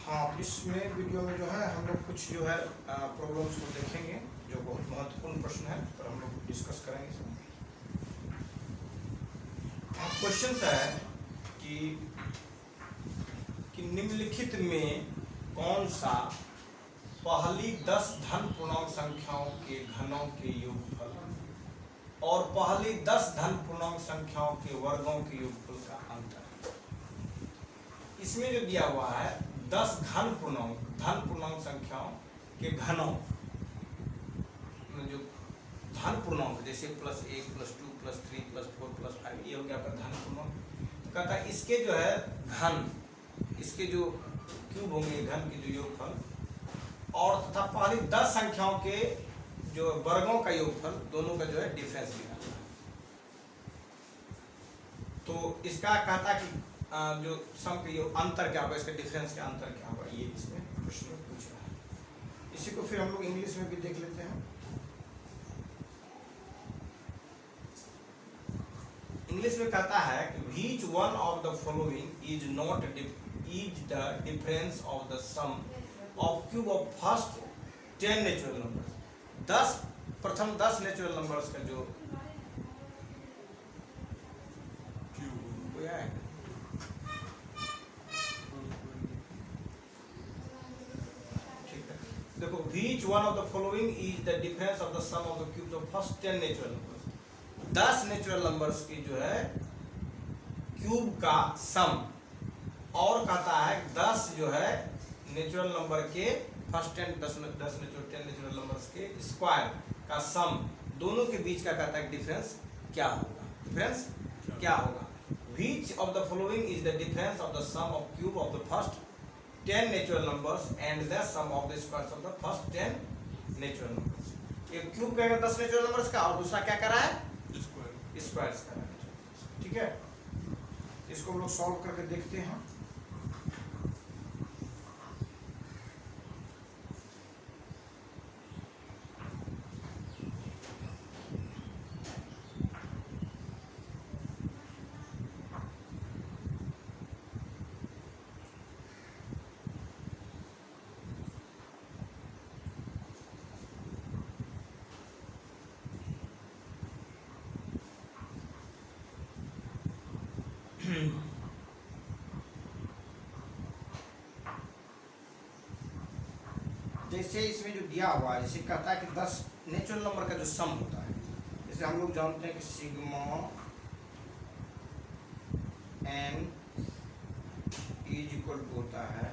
हाँ, तो इसमें वीडियो में जो है हम लोग कुछ जो है प्रॉब्लम्स को देखेंगे जो बहुत महत्वपूर्ण प्रश्न है, पर हम लोग डिस्कस करेंगे इसमें। क्वेश्चन है कि निम्नलिखित में कौन सा पहली 10 धन पूर्णांक संख्याओं के घनों के योगफल और पहली 10 धन पूर्णांक संख्याओं के वर्गों के योगफल का अंतर है। इसमें जो दिया हुआ है 10 धन पूर्णांक संख्याओं के घनों में जो धन पूर्णांक जैसे +1 +2 +3 +4 +5 ये हो गया आपका धन पूर्णांक। तो कहता है इसके जो है घन, इसके जो क्यूब होंगे घन के जो योगफल और तथा पहली 10 संख्याओं के जो वर्गों का योगफल दोनों का जो है डिफरेंस निकालना है। तो इसका कहता है कि जो सम के अंतर क्या होगा, इसका डिफरेंस का अंतर क्या होगा, ये इसमें प्रश्न पूछ रहा है। इसी को फिर हम लोग इंग्लिश में भी देख लेते हैं। इंग्लिश में कहता है कि which one of the following is the difference of the sum of cube of first 10 natural numbers. प्रथम 10 नेचुरल नंबर्स का जो क्यूब है देखो, which one of the following is the difference of the sum of the cubes of first 10 natural numbers। 10 natural numbers की जो है cube का सम और कहता है 10 जो है नेचुरल नंबर के फर्स्ट 10 नेचुरल नंबर्स के स्क्वायर का सम दोनों के बीच का कहता है डिफरेंस क्या होगा। डिफरेंस क्या होगा? Which of the following is the difference of the sum of cube of the first 10 natural numbers and the sum of the squares of the first 10 natural numbers। एक क्यूब कहेगा 10 natural numbers का और दूसरा क्या कर रहा है? Squares का। ठीक है, इसको हम लोग सॉल्व करके देखते हैं। जैसे इसमें जो दिया हुआ है, जैसे कहता है कि 10 नेचुरल नंबर का जो सम होता है, जैसे हम लोग जानते हैं कि sigma n is equal to होता है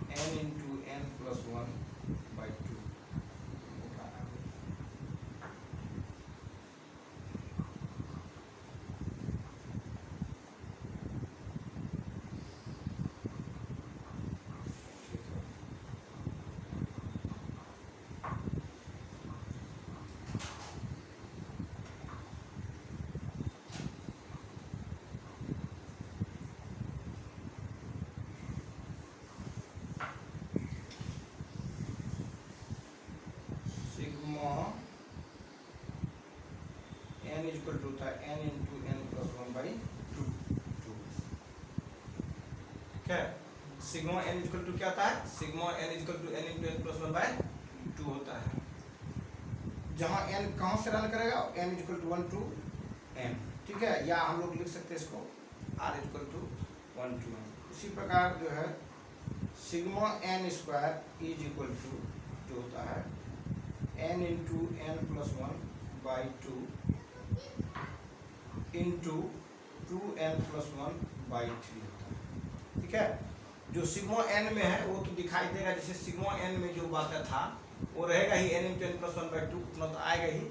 n इंटू n प्लस 1/2 होता है। n इक्वल टू होता है n इंटू n प्लस 1/2। ठीक है, सिग्मा n इक्वल टू क्या होता है? Sigma n equal to n into n plus 1/2 होता है। जहाँ n कहाँ से रन करेगा? n equal to 1 to n। ठीक है, या हम लोग लिख सकते हैं इसको r equal to 1 to n। इसी प्रकार जो है sigma n square is equal to जो होता है n into n plus 1/2 into 2n plus 1/3 होता है। ठीक है, जो सिग्मा n में है वो तो दिखाई देगा, जैसे सिग्मा n में जो बात था वो रहेगा ही n इंटू n प्लस 1/2 उतना तो आएगा ही।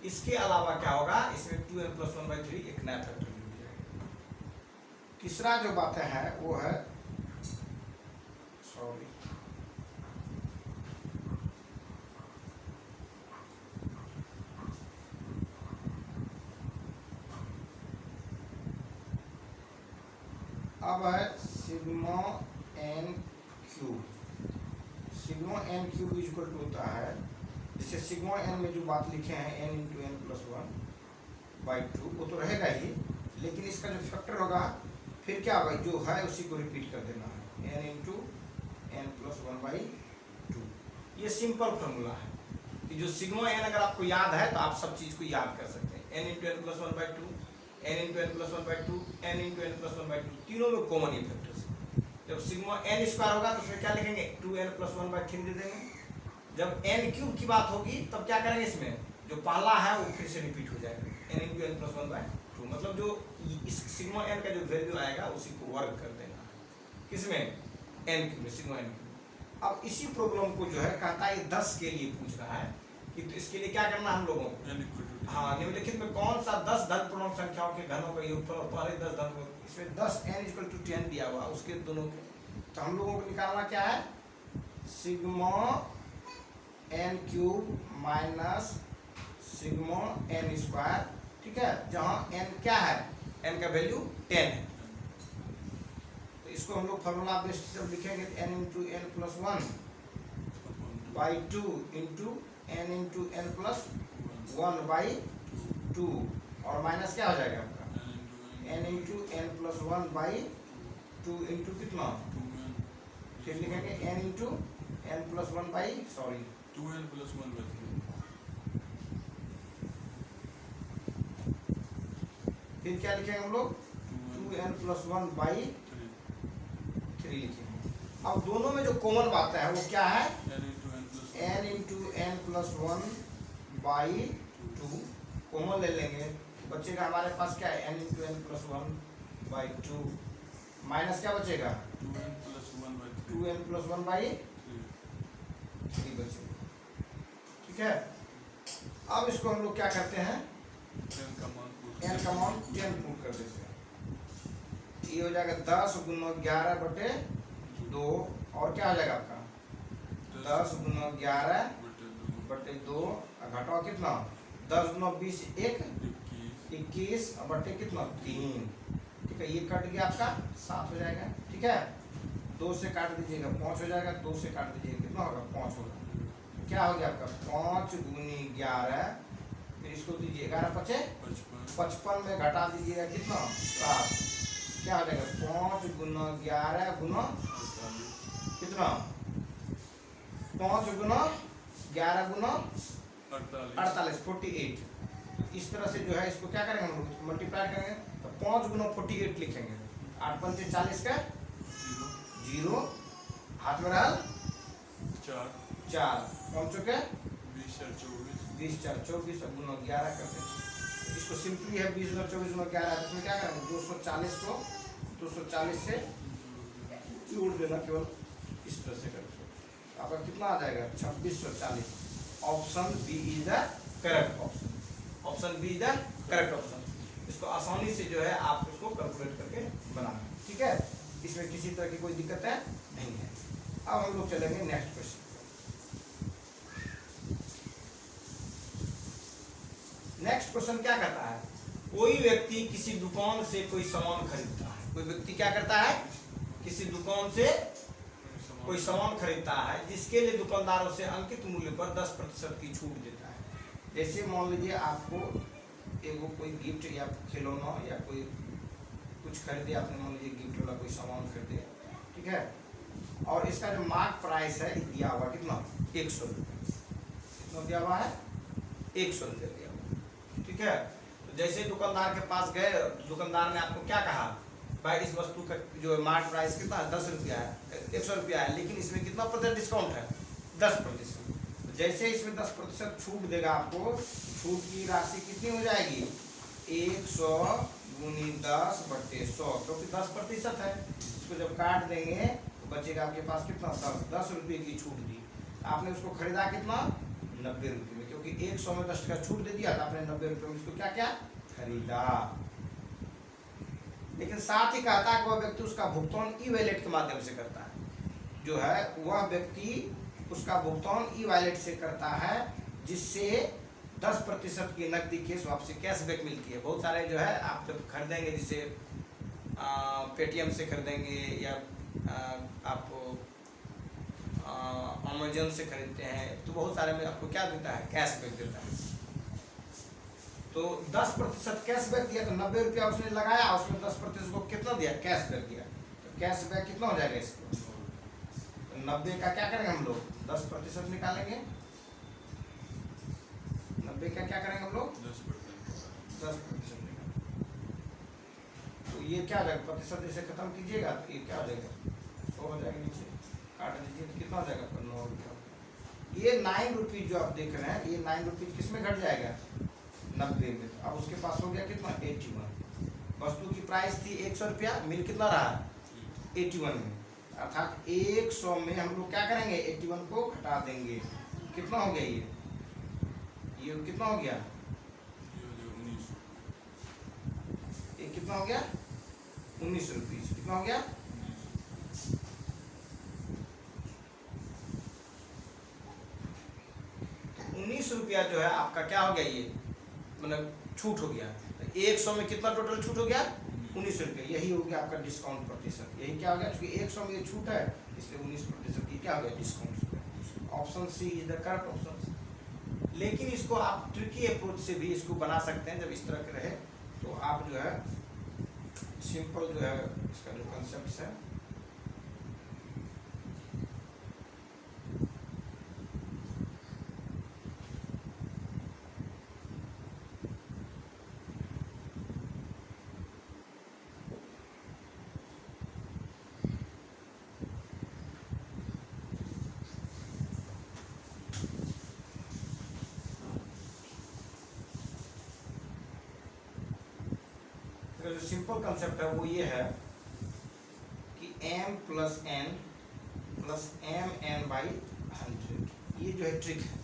इसके अलावा क्या होगा? इसमें 2n प्लस 1/3 एक नया फैक्टर जुड़ जाएगा। तीसरा जो बात है वो है अब है sigma n cube. Sigma n cube equal to होता है, जैसे सिग्मा n में जो बात लिखे हैं n इंटू n प्लस 1/2 वो तो रहेगा ही, लेकिन इसका जो फैक्टर होगा फिर क्या होगा? जो है उसी को रिपीट कर देना है। n into n plus 1/2। ये सिंपल फार्मूला है कि जो सिग्मा एन अगर आपको याद है तो आप सब चीज को याद कर सकते हैं। n into n plus 1/2, n into n plus 1/2, n into n plus 1/2, तीनों में कॉमन ये फैक्टर्स है। जब सिग्मा एन स्क्वायर होगा तो उसमें क्या लिखेंगे 2n प्लस 1/3 दे देंगे। जब n क्यूब की बात होगी तब क्या करेंगे, इसमें जो पहला है वो फिर से रिपीट हो जाएगा, n इंटू एन प्लस 1/2। मतलब जो इस सिग्मा एन का जो वैल्यू आएगा उसी को वर्ग कर देना है किसमें, n क्यूब में, सिग्मा एन क्यूब। अब इसी प्रॉब्लम को जो है कहता है ये 10 के लिए पूछ रहा है कि तो इसके लिए क्या करना हम लोगों को, हाँ निम्नलिखित में कौन सा 10 धन पूर्ण संख्याओं के घनों का योगफल और पहले 10 धन, इसमें 10 n इक्वल टू 10 दिया हुआ उसके दोनों के, तो हम लोगों को निकालना क्या है, sigma n cube minus sigma n square, ठीक है, जहां n क्या है, n का वैल्यू 10 है। तो इसको हम लोग फॉर्मूला बेस्ड जब लिखेंगे n into n plus 1/2 into n into n plus 1/2 और माइनस क्या हो जाएगा आपका n into n plus 1/2 into कितना, फिर लिखेंगे n into n plus 2n plus 1/3। फिर क्या लिखेंगे हम लोग 2n प्लस 1/3 लिखेंगे। अब दोनों में जो कॉमन बात है वो क्या है, n into n plus 1/2 common ले लेंगे, बचेगा हमारे पास क्या है n into n plus 1/2 minus क्या बचेगा 2n प्लस 1/3 बचेगा, ठीक है। अब इसको हम लोग क्या करते हैं, n का मान 10 पुट कर देते हैं, ये हो जाएगा 10 गुना 11/2 और क्या हो जाएगा आपका 10 गुना 11/2 घटाओ कितना 10 गुना 20 21 बटे कितना 3, ठीक है, ये कट गया आपका 7 हो जाएगा, ठीक है। 2 से काट दीजिएगा 5 हो जाएगा, 2 से काट दीजिएगा कितना होगा 5 होगा, क्या हो गया आपका 5 गुनी 11, फिर इसको दीजिए 11 5 55 में घटा दीजिएगा कितना 7, क्या हो जाएगा 5 गुना 11 गुना कितना 5 गुना 11 गुना 48 48। इस तरह से जो है इसको क्या करेंगे हम लोग मल्टीप्लाई करेंगे तो 5 गुना 48 लिखेंगे, 8 पंचे 40 का 0 हाथ में रहा 4 5 के 20 4 24 गुना 11 करते हैं। इसको सिंपली है 20 गुना 24 गुना 11 है, इसमें क्या करेंगे 240 को 240 से जोड़ देना, केवल इस तरह से करके आपका कितना आ जाएगा 2640। Option B is the correct option, option B is the correct option. इसको आसानी से जो है आप इसको कैलकुलेट करके बनाना, ठीक है, इसमें किसी तरह की कोई दिक्कत है नहीं है। अब हम लोग चलेंगे नेक्स्ट क्वेश्चन। नेक्स्ट क्वेश्चन क्या कहता है, कोई व्यक्ति किसी दुकान से कोई सामान खरीदता है, कोई व्यक्ति क्या करता है किसी दुकान से कोई सामान खरीदता है जिसके लिए दुकानदार उसे अंकित मूल्य पर 10% की छूट देता है। जैसे मान लीजिए आपको एगो कोई गिफ्ट या खिलौना या कोई कुछ खरीदे आपने, मान लीजिए गिफ्ट वाला कोई सामान खरीदे, ठीक है, और इसका जो मार्क प्राइस है दिया हुआ कितना 100 रुपये, कितना दिया हुआ है 100 रुपये दिया हुआ, ठीक है। तो जैसे दुकानदार के पास गए, दुकानदार ने आपको क्या कहा, भाई इस वस्तु का जो मार्क प्राइस कितना 10 रुपया है 100 रुपया है, लेकिन इसमें कितना % डिस्काउंट है 10%। तो जैसे इसमें 10% छूट देगा आपको, छूट की राशि कितनी हो जाएगी 100 गुनी 10/100, क्योंकि 10% है, इसको जब काट देंगे तो बचेगा आपके पास कितना 10 रुपये की छूट दी, आपने उसको खरीदा कितना 90 रुपये में, क्योंकि 100 में 10 का छूट दे दिया तो आपने 90 रुपये में इसको क्या क्या खरीदा। लेकिन साथ ही कहता है कि वह व्यक्ति उसका भुगतान ई वॉलेट के माध्यम से करता है, जो है वह व्यक्ति उसका भुगतान ई वॉलेट से करता है, जिससे 10% की नकदी केस वापसी कैशबैक मिलती है। बहुत सारे जो है आप जब खरीदेंगे, जिसे पेटीएम से खरीदेंगे या आप अमेजन से खरीदते हैं, तो बहुत सारे में आपको क्या देता है कैशबैक देता है। तो 10% कैशबैक दिया तो 90 रुपया उसने लगाया, उसमें 10% को कितना दिया कैशबैक दिया, तो कैशबैक कितना हो जाएगा इसको? 90 का क्या करेंगे हम लोग? 10% निकालेंगे। 90 का क्या करेंगे हम लोग? 10% निकालेंगे। तो ये क्या हो जाएगा? प्रतिशत इसे खत्म कीजिएगा तो ये क्या हो जाएगा? 100 हो जाएगा, नीचे काट दीजिए तो कितना हो जाएगा? 9 रुपया। ये 9 रुपीज जो आप देख रहे हैं, ये 9 रुपीज किस में घट जाएगा? 90 में। अब उसके पास हो गया कितना? 81। वस्तु की प्राइस थी 100 रुपया, मिल कितना रहा? 81 में। अर्थात 100 में हम लोग क्या करेंगे? 81 को घटा देंगे। कितना हो गया ये कितना हो गया? ये कितना हो गया? 19 रुपीज। कितना हो गया? 19 रुपया जो है आपका क्या हो गया? ये मतलब छूट हो गया। 100 में कितना टोटल छूट हो गया? 19 रुपये। यही हो गया आपका डिस्काउंट प्रतिशत। यही क्या हो गया? क्योंकि 100 में ये छूट है इसलिए 19% की क्या हो गया? Discount. Option C is the correct option. लेकिन इसको आप ट्रिकी अप्रोच से भी इसको बना सकते हैं। जब इस तरह के रहे तो आप जो है सिंपल जो है इसका जो कंसेप्ट है, जो सिंपल कंसेप्ट है वो ये है कि m plus n plus mn/100। ये जो है ट्रिक है।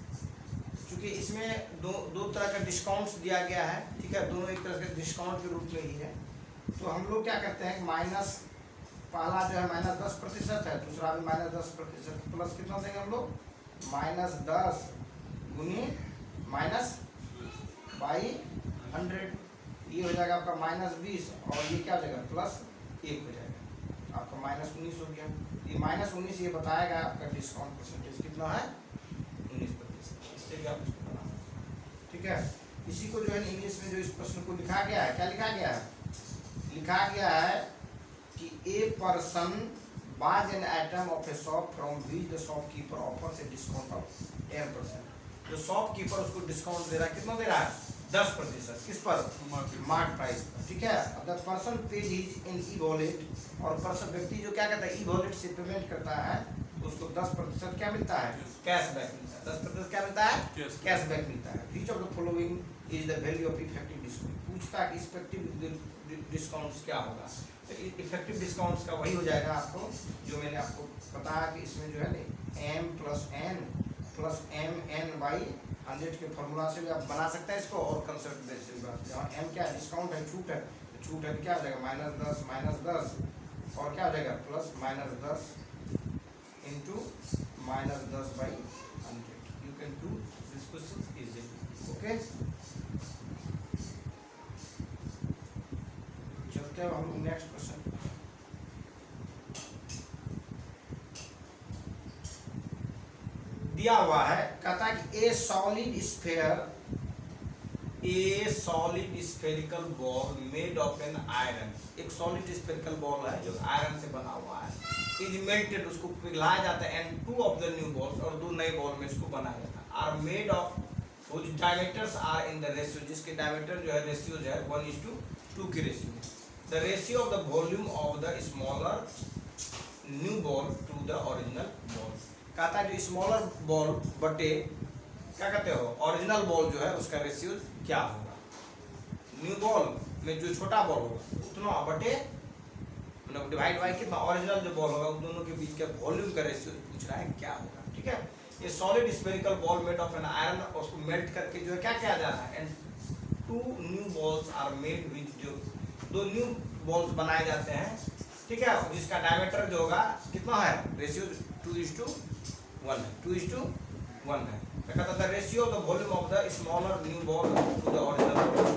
क्योंकि इसमें दो तरह का डिस्काउंट्स दिया गया है, ठीक है, दोनों एक तरह के डिस्काउंट के रूप में ही है। तो हम लोग क्या करते हैं? माइनस, पहला जो है -10% है, दूसरा भी -10%, प्लस कितना देंगे हम लोग? -10 गुनी -/100। ये हो जाएगा आपका -20 और ये क्या हो जाएगा? +1 हो जाएगा। आपका -19 हो गया। ये -19 ये बताएगा आपका डिस्काउंट परसेंटेज कितना है? 19%। इससे भी आप इसको बना सकते हैं, ठीक है। इसी को जो है इंग्लिश में जो इस प्रश्न को लिखा गया है, क्या लिखा गया है? लिखा गया है कि ए पर्सन बाज an item of A shop from which the shopkeeper offers a discount of 10%। जो शॉपकीपर उसको डिस्काउंट दे रहा है, कितना दे रहा है? 10%। किस पर? मार्क प्राइस पर, ठीक है। The person page is in e wallet, और पर्सन व्यक्ति जो क्या करता है? ई वॉलेट से पेमेंट करता है, उसको 10% क्या मिलता है? कैशबैक मिलता है। 10% क्या मिलता है? कैशबैक मिलता है। Which of the following is the value of effective discount? पूछता है कि इफेक्टिव डिस्काउंट्स क्या होगा। तो इफेक्टिव डिस्काउंट्स का वही हो जाएगा आपको जो मैंने आपको बताया कि इसमें जो है m plus n plus mn/100 के फॉर्मूला से भी आप बना सकते हैं इसको, और कंसेप्ट बेस से भी बना सकते हैं। और m क्या है? डिस्काउंट है, छूट है। तो छूट है क्या हो जाएगा? -10 और क्या हो जाएगा? Plus -10 into -10/100। You can do this question easily. Okay, चलते हैं हम नेक्स्ट क्वेश्चन। दिया हुआ है, कहता है कि ए solid spherical ball made of an iron. एक सॉलिड स्फेरिकल बॉल है जो आयरन से बना हुआ है। इज मेल्टेड, उसको पिघलाया जाता है, and 2 of the new balls, और 2 नए बॉल में इसको बनाया जाता है। Are made of, which diameters are in the ratio, जिसके डायमीटर जो है रेशियो जो है 1:2 की ratio. The ratio of the volume of the smaller new ball to the original ball. कहता है जो स्मॉलर बॉल बटे क्या कहते हो? ओरिजिनल बॉल जो है उसका रेशियो क्या होगा? न्यू बॉल में जो छोटा बॉल होगा उतना बटे मतलब डिवाइड बाय कितना? ओरिजिनल जो बॉल होगा उन दोनों के बीच के वॉल्यूम का रेशियो पूछ रहा है क्या होगा, ठीक है। ये solid spherical ball made of an iron, उसको मेल्ट करके जो है क्या किया जा रहा है? And 2 new balls are made with, जो 2 न्यू बॉल्स बनाए जाते हैं, ठीक है, जिसका डायमीटर जो होगा कितना है? रेशियो 2:1 है, 2:1 है। तो कहता था ratio of the volume of the smaller new ball to the original ball.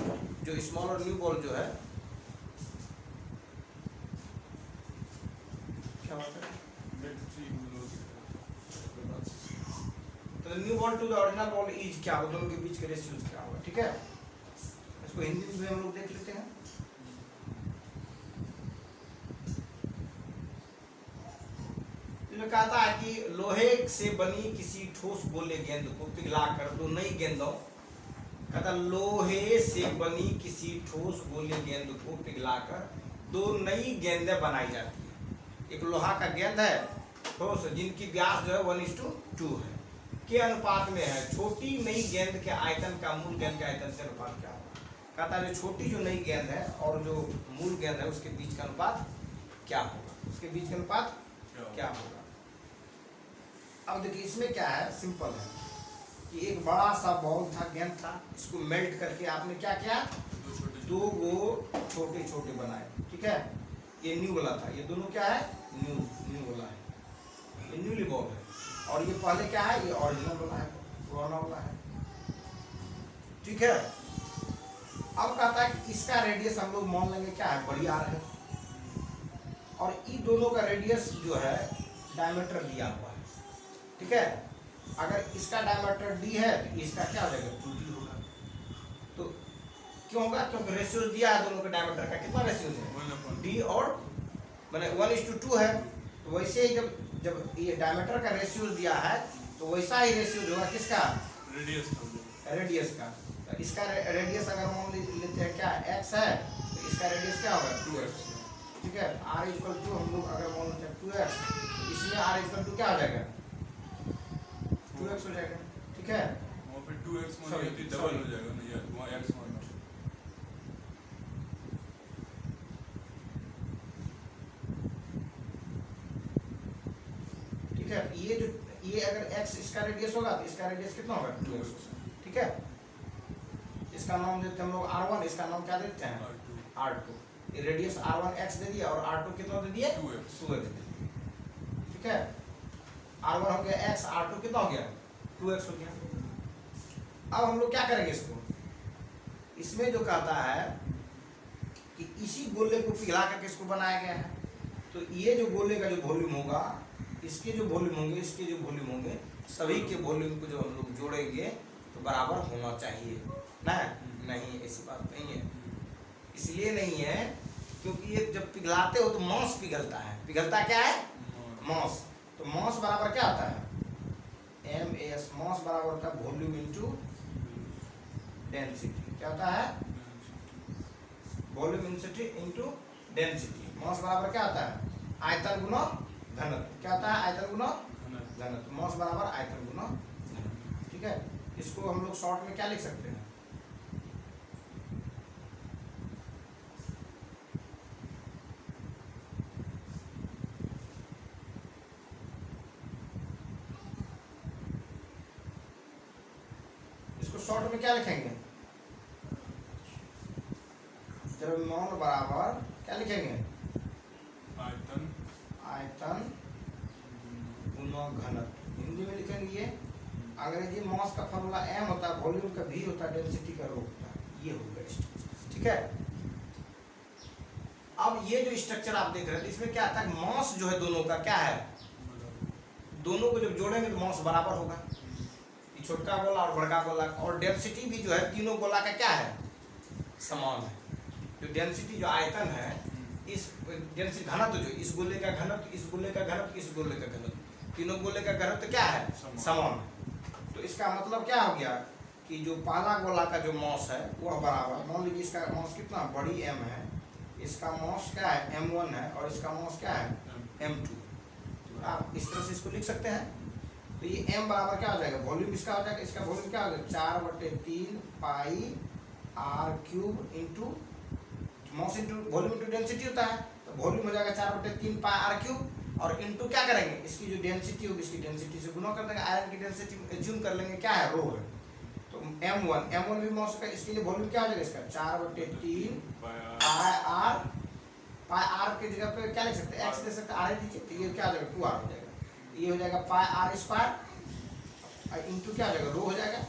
जो स्मॉलर न्यू बॉल जो है क्या होता है? तो new ball to the original ball is क्या होगा? दोनों के बीच के रेशियो क्या होगा, ठीक है। इसको हिंदी में हम लोग देख लेते हैं। फिर कहता है कि लोहे से बनी किसी ठोस गोले गेंद को पिघलाकर दो नई गेंदों, कहता लोहे से बनी किसी ठोस गोले गेंद को पिघलाकर दो नई गेंदें बनाई जाती है। एक लोहा का गेंद है ठोस, जिनकी व्यास जो है 1:2 है के अनुपात में है। छोटी नई गेंद के आयतन का मूल गेंद के आयतन से अनुपात क्या होगा? कहता है जो छोटी जो नई गेंद है और जो मूल गेंद है उसके बीच का अनुपात क्या होगा? उसके बीच का अनुपात क्या होगा? अब देखिए इसमें क्या है, सिंपल है कि एक बड़ा सा बॉल था, गेंद था, इसको मेल्ट करके आपने क्या किया, दो गो छोटे छोटे बनाए, ठीक है। ये न्यू वाला था, ये दोनों क्या है, न्यू वाला है, ये न्यूली बॉल है। और ये पहले क्या है, ये ओरिजिनल वाला है, पुराना वाला है, ठीक है। अब कहता है कि इसका रेडियस हम लोग मान लेंगे क्या है, बड़ी आर है, और इन दोनों का रेडियस जो है डायमीटर दिया हुआ है, ठीक है। अगर इसका डायमीटर डी है तो इसका क्या हो जाएगा, 2d होगा। तो क्यों होगा, क्योंकि रेशियो दिया है दोनों के डायमीटर का, कितना रेशियो है, डी और मैंने 1:2 है। तो वैसे ही जब ये डायमीटर का रेशियो दिया है तो वैसा ही रेशियो होगा किसका, रेडियस का। तो इसका रेडियस अगर मान लेते हैं क्या x है, तो इसका रेडियस क्या होगा, 2x, ठीक है। r इक्वल टू हम लोग अगर मान लेते हैं 2x, इसमें r इक्वल टू क्या हो जाएगा, 2x हो जाएगा, ठीक है। वहाँ पे 2x मान लेते डबल हो जाएगा ना यार, वहाँ x मान लो। ठीक है। ये अगर x इसका रेडियस होगा तो इसका रेडियस कितना होगा, 2x, ठीक है। इसका नाम देते हैं हम लोग r1, इसका नाम क्या देते हैं, r2। ये रेडियस r1 x दे दिया और r2 कितना दे दिया, 2x दे दिया, ठीक है। r1 हो गया x, r2 कितना हो गया, 2x हो गया। अब हम लोग क्या करेंगे इसको, इसमें जो कहता है कि इसी गोले को पिघला करके इसको बनाया गया है, तो ये जो गोले का जो वॉल्यूम होगा, इसके जो वॉल्यूम होंगे, इसके जो वॉल्यूम होंगे, सभी के वॉल्यूम को जो हम लोग जोड़ेंगे तो बराबर होना चाहिए ना, नहीं ऐसी बात नहीं है। इसलिए नहीं है क्योंकि ये जब पिघलाते हो तो मास पिघलता है, पिघलता क्या है, मास। तो मास बराबर क्या होता है, ms, मास बराबर होता है वॉल्यूम इनटू डेंसिटी। क्या होता है, वॉल्यूम इनटू डेंसिटी। मास बराबर क्या होता है, आयतन गुना घनत्व। क्या होता है, आयतन गुना घनत्व। मास बराबर आयतन गुना घनत्व, ठीक है। इसको हम लोग शॉर्ट में क्या लिख सकते हैं, इसको शॉर्ट में क्या लिखेंगे, द्रव्यमान बराबर क्या लिखेंगे, आयतन गुना घनत्व। हिंदी में लिखेंगे ये, अंग्रेजी मास का फॉर्मूला m होता है, वॉल्यूम का v होता है, डेंसिटी का ρ होता है, ये होगा स्ट्रक्चर, ठीक है। अब ये जो स्ट्रक्चर आप देख रहे थे इसमें क्या आता है, मास जो है दोनों का क्या है, दोनों को जब जोड़ेंगे तो मास बराबर होगा, छोटा गोला और बड़ा गोला, और डेंसिटी भी जो है तीनों गोला का क्या है, समान है। जो डेंसिटी जो आयतन है, इस डेंसिटी घनत्व जो इस गोले का घनत्व, इस गोले का घनत्व, इस गोले का घनत्व, तीनों गोले का घनत्व क्या है, समान है। तो इसका मतलब क्या हो गया कि जो पहला गोला का जो मास है वह बराबर, मान लीजिए इसका मास कितना, बड़ी m है, इसका मास क्या है, m1 है, और इसका मास क्या है, m2। तो आप इस तरह से इसको लिख सकते हैं। तो ये m बराबर क्या हो जाएगा, वॉल्यूम इसका हो जाएगा, इसका वॉल्यूम क्या हो जाएगा, 4/3 पाई r³ into mass into volume into density होता है, तो वॉल्यूम हो जाएगा 4/3 पाई r³, और इंटू क्या करेंगे, इसकी जो डेंसिटी होगी इसकी डेंसिटी से गुना कर देंगे। आयरन की डेंसिटी एज्यूम कर लेंगे क्या है, ρ है। तो m1 भी मास का, इसके लिए वॉल्यूम क्या हो जाएगा इसका, 4/3 पाई r की जगह पे क्या लिख सकते हैं, x दे सकते हैं, r दीजिए, तो ये क्या हो जाएगा, 2r हो जाएगा। ये हो जाएगा पाई r² इंटू क्या हो जाएगा, ρ हो जाएगा,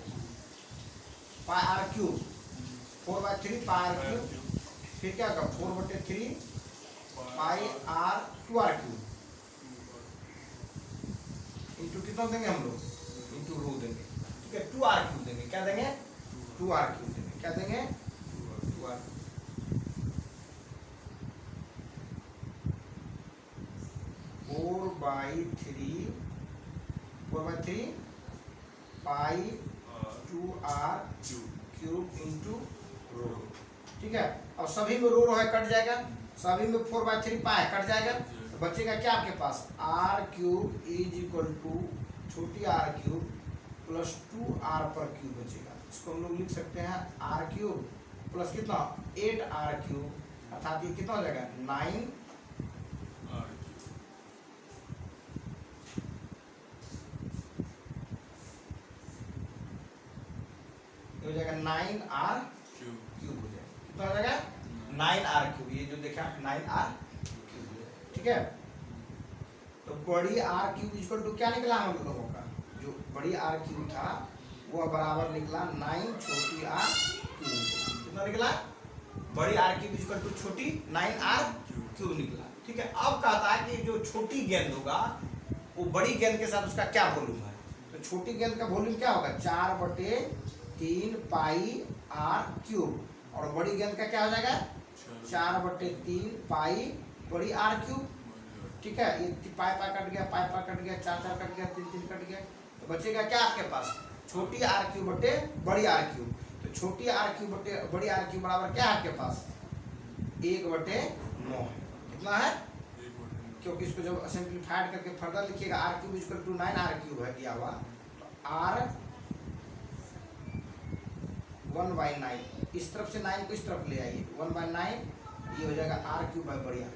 पाई r³, 4/3 पाई r³, फिर क्या होगा 4/3 पाई r² इंटू कितना देंगे हम लोग, इंटू रो देंगे, ठीक है। 2r³ देंगे, क्या देंगे, 2r³ देंगे, क्या देंगे, 2r। 4/3 4/3 पाई 2r क्यूब इंटू रो। ठीक है, और सभी में रो है कट जाएगा, सभी में 4/3 पाई कट जाएगा, तो बचेगा क्या आपके पास r cube is equal to छोटी r क्यूब प्लस 2r पर क्यूब बचेगा। इसको हम लोग लिख सकते हैं r क्यूब प्लस कितना 8r क्यूब, अर्थात ये कितना हो जाएगा 9 हो जाएगा 9r क्यूब हो जाएगा। कितना हो जाएगा 9r क्यूब, ये जो देखा 9r क्यूब हो जाएगा। ठीक है, तो बड़ी r क्यूब इक्वल टू क्या निकला हम लोगों का, जो बड़ी r क्यूब था वो बराबर निकला 9 छोटी r क्यूब। कितना निकला बड़ी r क्यूब इक्वल टू छोटी 9r क्यूब निकला। ठीक है, अब कहता है कि जो छोटी गेंद होगा वो बड़ी गेंद के साथ उसका क्या वॉल्यूम है, तो छोटी गेंद का वॉल्यूम क्या होगा 4/3 पाई r क्यूब, और बड़ी गेंद का क्या हो जाएगा 4/3 पाई बड़ी r क्यूब। ठीक है, ये पाई कट गया, पाई कट गया, 4 कट गया, 3 कट गया, तो बचेगा क्या आपके पास छोटी r क्यूब बटे बड़ी r क्यूब। तो छोटी r क्यूब बटे बड़ी r क्यूब बराबर क्या है आपके पास 1/9 है। कितना है, क्योंकि इसको जब सिंप्लीफाइड करके फर्दर लिखिएगा r cube equal to 9r cube है दिया हुआ, तो r 1/9, इस तरफ से 9 को इस तरफ ले आइए, 1/9 ये हो जाएगा r क्यूब बाई बड़ी r,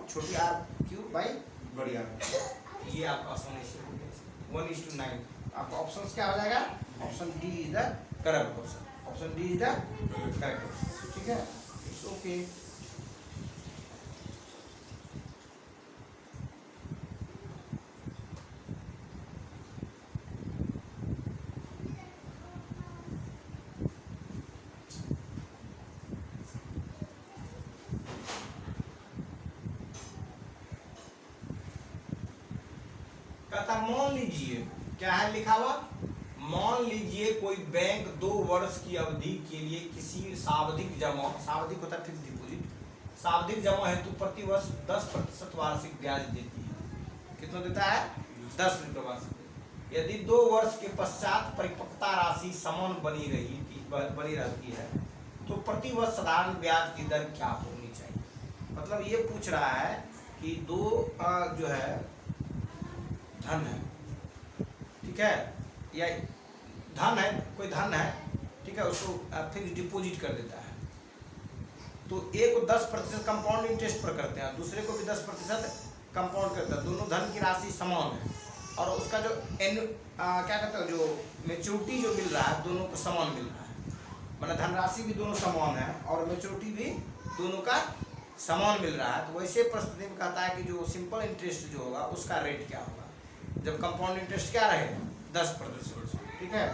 छोटी r क्यूब बाई बड़ी r। ये आपका ऑप्शन 1:9। आपका ऑप्शन क्या हो जाएगा, option D is the correct option, option D is the correct option. ठीक है, इट्स ओके। मान लीजिए क्या है लिखा हुआ, मान लीजिए कोई बैंक 2 वर्ष की अवधि के लिए किसी सावधिक जमा, सावधिक होता है फिक्स डिपॉजिट, सावधिक जमा हेतु प्रति वर्ष 10% वार्षिक ब्याज देती है। कितना देता है 10 रुपये वार्षिक। यदि 2 वर्ष के पश्चात परिपक्वता राशि समान बनी रहती है तो प्रति वर्ष साधारण ब्याज की दर क्या होनी चाहिए। मतलब ये पूछ रहा है कि दो जो है धन है, ठीक है, या धन है, कोई धन है, ठीक है, उसको फिक्स डिपॉजिट कर देता है, तो एक को 10% कंपाउंड इंटरेस्ट पर करते हैं, दूसरे को भी 10% कंपाउंड करता है, दोनों धन की राशि समान है, और उसका जो क्या कहते हैं जो मेच्योरिटी जो मिल रहा है दोनों को समान मिल रहा है, मतलब धनराशि भी दोनों समान है और मेच्योरिटी भी दोनों का समान मिल रहा है। तो वैसे परिस्थिति में कहता है कि जो सिंपल इंटरेस्ट जो होगा उसका रेट क्या होगा जब कंपाउंड इंटरेस्ट क्या रहे 10%। ठीक है,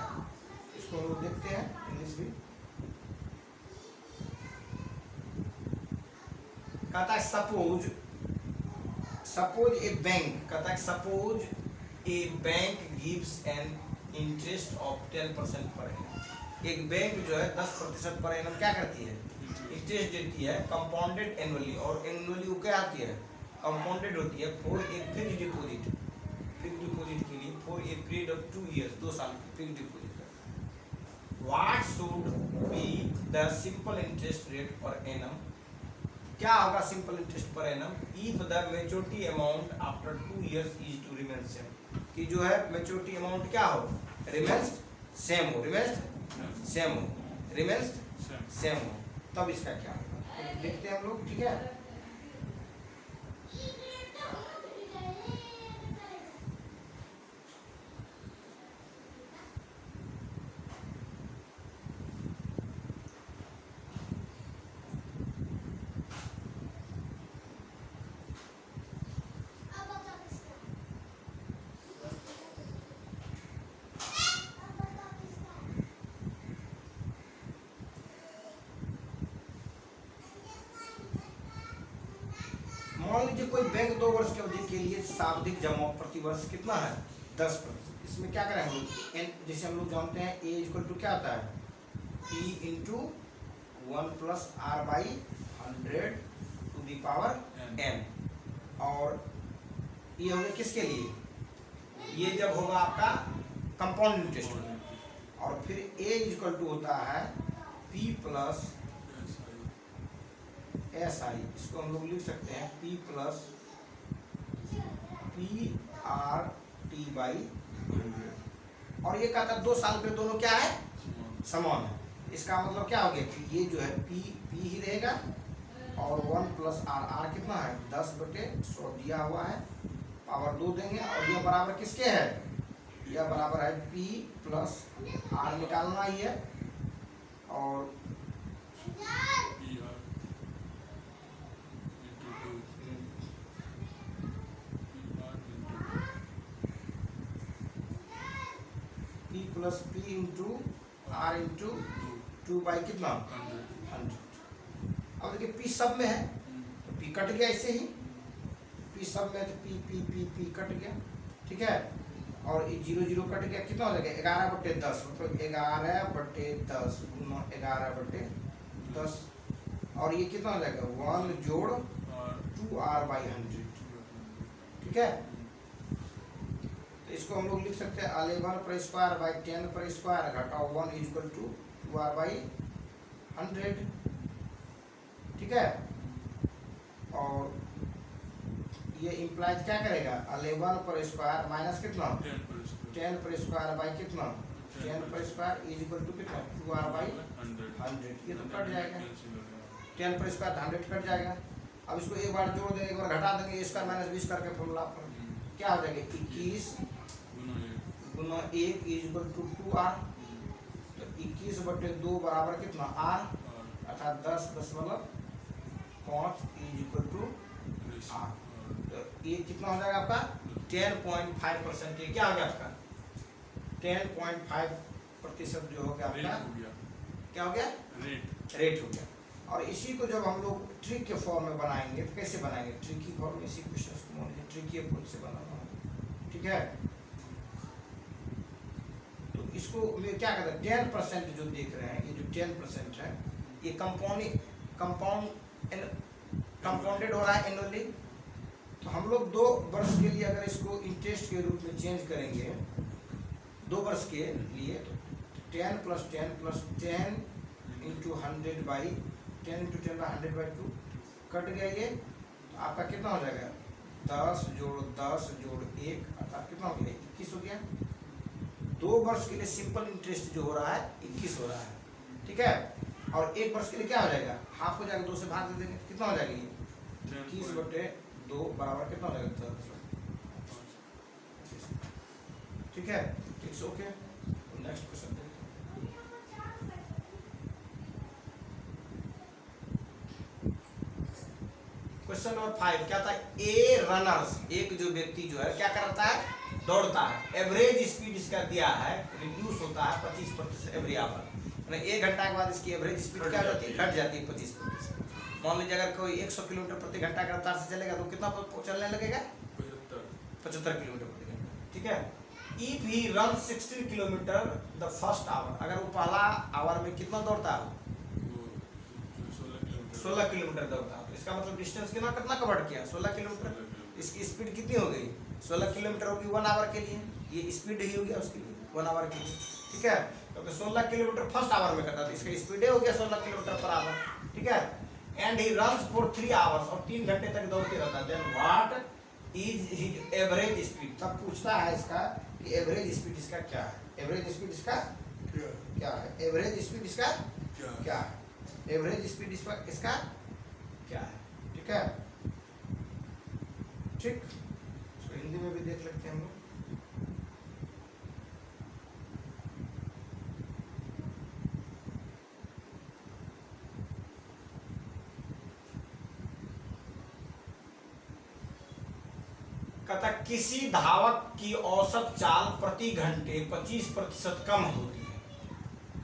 इसको हम लोग देखते हैं इंग्लिश भी। कहता है सपोज ए बैंक, कहता है suppose A bank gives an interest of 10% per annum. एक बैंक जो है 10% पर एनम क्या करती है इंटरेस्ट देती है, कंपाउंडेड एनुअली, और एनुअली वो क्या आती है कंपाउंडेड होती है for a fixed deposit, fixed deposit के लिए for a period of 2 years, 2 साल की fixed deposit. What should be the simple interest rate per annum, क्या होगा simple interest per annum if the maturity amount after 2 years is to remain same, कि जो है maturity amount क्या हो remains same हो, रिमेन्स सेम हो, remains same हो, तब इसका क्या होगा तो देखते हैं हम लोग। ठीक है, मान लीजिए कोई बैंक 2 वर्ष की अवधि के लिए सावधिक जमा प्रति वर्ष कितना है 10%। इसमें क्या करें हम लोग, जैसे हम लोग जानते हैं ए इक्वल टू क्या आता है P into 1 + R/100 to the power n, और ये हो गया किसके लिए, ये जब होगा आपका कंपाउंड इंटरेस्ट में, और फिर a इक्वल टू होता है p प्लस एस आई, इसको हम लोग लिख सकते हैं p plus P R T by 100। और ये कहता है 2 साल पे दोनों क्या है, समान है। इसका मतलब क्या हो गया कि ये जो है p ही रहेगा और 1 प्लस आर कितना है 10/100 दिया हुआ है, पावर 2 देंगे, और यह बराबर किसके है, यह बराबर है p प्लस आर निकालना ही है, और p plus p into R into 2 by कितना 100। अब देखिए p सब में है तो p कट गया, ऐसे ही p सब में है तो p कट गया, ठीक है, और ये 0 0 कट गया, कितना हो जाएगा 11/10, मतलब 11/10 गुना 11/10, और ये कितना हो जाएगा 1 जोड़ 2r/100, ठीक है। तो इसको हम लोग लिख सकते हैं 11/²/10² घटाओ 1 इक्वल टू 2r/100, ठीक है। और ये इम्प्लाइज क्या करेगा 11/² माइनस कितना 10/² बाई कितना 10/² इज इक्वल टू कितना 2r/100, ये तो कट जाएगा, 10/² 100 कट जाएगा। अब इसको एक बार जोड़ देंगे, एक बार घटा देंगे, इसका माइनस 20 करके फॉर्मूला पर क्या हो जाएगा 21 गुना 1 इज इक्वल टू 2r, तो 21/2 बराबर कितना r, अर्थात 10.5 इज इक्वल टू r। तो ये कितना हो जाएगा आपका 10.5%, ये क्या हो गया आपका 10.5% जो हो गया आपका, क्या हो गया रेट हो गया। और इसी को जब हम लोग ट्रिक के फॉर्म में बनाएंगे तो कैसे बनाएंगे, ट्रिक की फॉर्म में इसी क्वेश्चन को मान लीजिए ट्रिक अप्रोच से बनाना है, ठीक है। तो इसको मैं क्या कहते हैं 10% जो देख रहे हैं, ये जो 10% है ये कंपाउंडेड हो रहा है एनुअली। तो हम लोग 2 वर्ष के लिए अगर इसको इंटरेस्ट के रूप में चेंज करेंगे 2 वर्ष के लिए, तो 10 + 10 + 10 into 100 by 10 into 10 by 100/2 cut गया ये, तो आपका कितना हो जाएगा 10 जोड़ 10 जोड़ 1, अर्थात कितना हो गया 21 हो गया। 2 वर्ष के लिए सिंपल इंटरेस्ट जो हो रहा है 21 हो रहा है, ठीक है। और 1 वर्ष के लिए क्या हो जाएगा हाफ हो जाएगा, 2 से भाग दे देंगे, कितना हो जाएगा ये 21/2 बराबर कितना हो जाएगा 10, ठीक है। It's okay. नेक्स्ट क्वेश्चन देखते हैं। क्वेश्चन नंबर 5 क्या था, ए रनर्स, एक जो व्यक्ति जो है क्या करता है दौड़ता है, एवरेज स्पीड इसका दिया है रिड्यूस होता है 25% एवरी आवर, मतलब 1 घंटा के बाद इसकी एवरेज स्पीड क्या होती है घट जाती है 25%। मान लीजिए अगर कोई 100 किलोमीटर प्रति घंटा की रफ्तार से चलेगा तो कितना चलने लगेगा 75 किलोमीटर प्रति घंटा, ठीक है। If he run 16 kilometre the first hour, अगर वो पहला आवर में कितना दौड़ता है 16 किलोमीटर दौड़ता है, तो इसका मतलब डिस्टेंस कितना कवर किया 16 किलोमीटर। इसकी स्पीड कितनी हो गई 16 किलोमीटर होगी 1 आवर के लिए, ये स्पीड ही हो गया उसके लिए 1 आवर के लिए, ठीक है। तो 16 किलोमीटर फर्स्ट आवर में करता था, इसका स्पीड हो गया 16 किलोमीटर पर आवर, ठीक है। And he runs for 3 hours, और 3 घंटे तक दौड़ते रहता है। Then what is his average speed, तब पूछता है इसका कि एवरेज स्पीड इसका क्या है, एवरेज स्पीड इसका क्या है, एवरेज स्पीड इसका क्या है, एवरेज स्पीड इसका क्या है, ठीक है। ठीक, तो हिंदी में भी देख लेते हैं हम लोग। कहता किसी धावक की औसत चाल प्रति घंटे 25% कम होती है,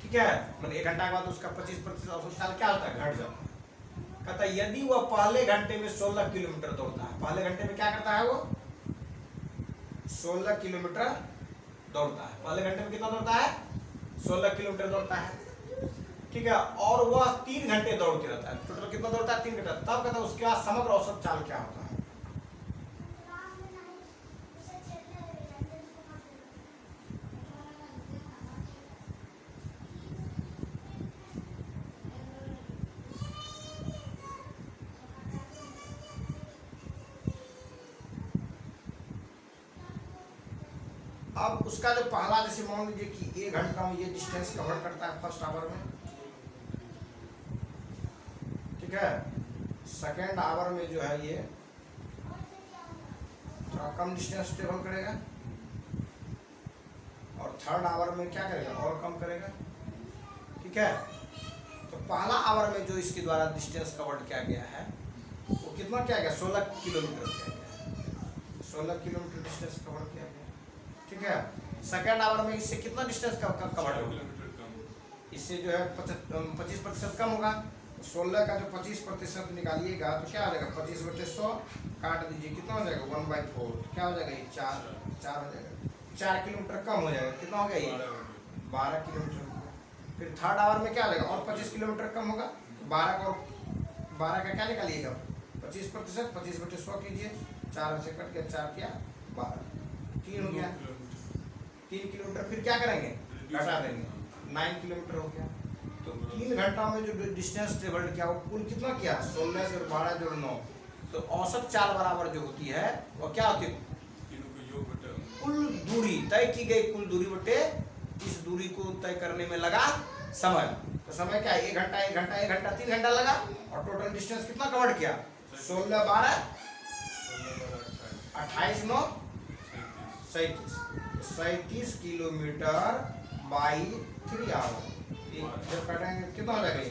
ठीक है, मतलब 1 घंटा के बाद उसका 25% औसत चाल क्या होता है घट जाता है। कहता यदि वह पहले घंटे में 16 किलोमीटर दौड़ता है, पहले घंटे में क्या करता है वो 16 किलोमीटर दौड़ता है, पहले घंटे में कितना दौड़ता है 16 किलोमीटर दौड़ता है, ठीक है। और वह 3 घंटे दौड़ते रहता है, टोटल कितना दौड़ता है 3 घंटा, तब कहता है उसके बाद समग्र औसत चाल क्या होता है। अब उसका जो पहला, जैसे मान लीजिए कि 1 घंटा में ये डिस्टेंस कवर करता है फर्स्ट आवर में, ठीक है। सेकेंड आवर में जो है ये थोड़ा कम डिस्टेंस ट्रेवल करेगा, और थर्ड आवर में क्या करेगा, और कम करेगा, ठीक है। तो पहला आवर में जो इसके द्वारा डिस्टेंस कवर्ड किया गया है वो कितना किया गया, 16 किलोमीटर किया गया, 16 किलोमीटर डिस्टेंस कवर किया गया, ठीक है। सेकेंड आवर में इससे कितना डिस्टेंस कवर्ड होगा, किलोमीटर कम। इससे जो है 25% कम होगा। 16 का जो 25% निकालिएगा तो क्या हो जाएगा, 25/100 काट दीजिए, कितना हो जाएगा 1/4, क्या हो जाएगा ये 4 हो जाएगा, 4 किलोमीटर कम हो जाएगा, कितना हो गया ये 12 किलोमीटर हो गया। फिर थर्ड आवर में क्या हो जाएगा, और 25 किलोमीटर कम होगा, 12 का क्या निकालिएगा, 25%, 25/100 कीजिए, 4 से कट गया, 4 किया 12, 3 हो गया, 3 किलोमीटर। फिर क्या करेंगे, घटा देंगे, 9 किलोमीटर हो गया। तो 3 घंटा में जो डिस्टेंस ट्रेवल्ड किया वो कुल कितना किया, 16 जोड़ 12 जोड़ 9, तो औसत चाल बराबर जो होती है वो क्या होती है, तीनों को योग बटा कुल दूरी तय की गई, कुल दूरी बटे इस दूरी को तय करने में लगा समय। तो समय क्या है, 1 घंटा 1 घंटा 1 घंटा 3 घंटा लगा, और टोटल डिस्टेंस कितना कवर किया, 16 12 28 9 37 किलोमीटर बाई 3 आवर। जब काटेंगे कितना हो जाएगा,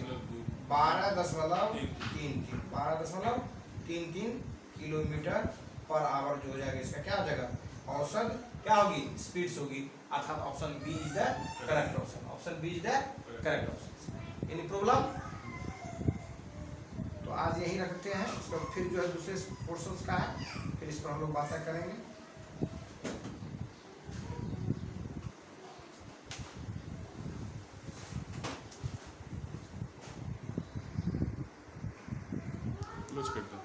12.33 किलोमीटर पर आवर जो हो जाएगा, इसका क्या हो जाएगा, औसत क्या होगी, स्पीड्स होगी, अर्थात option B is the correct option, option B is the correct option. Any problem? तो आज यही रखते हैं, इसको फिर जो है दूसरे पोर्शंस का है, फिर इस पर हम लोग बातें करेंगे। क्लोज करता हूँ।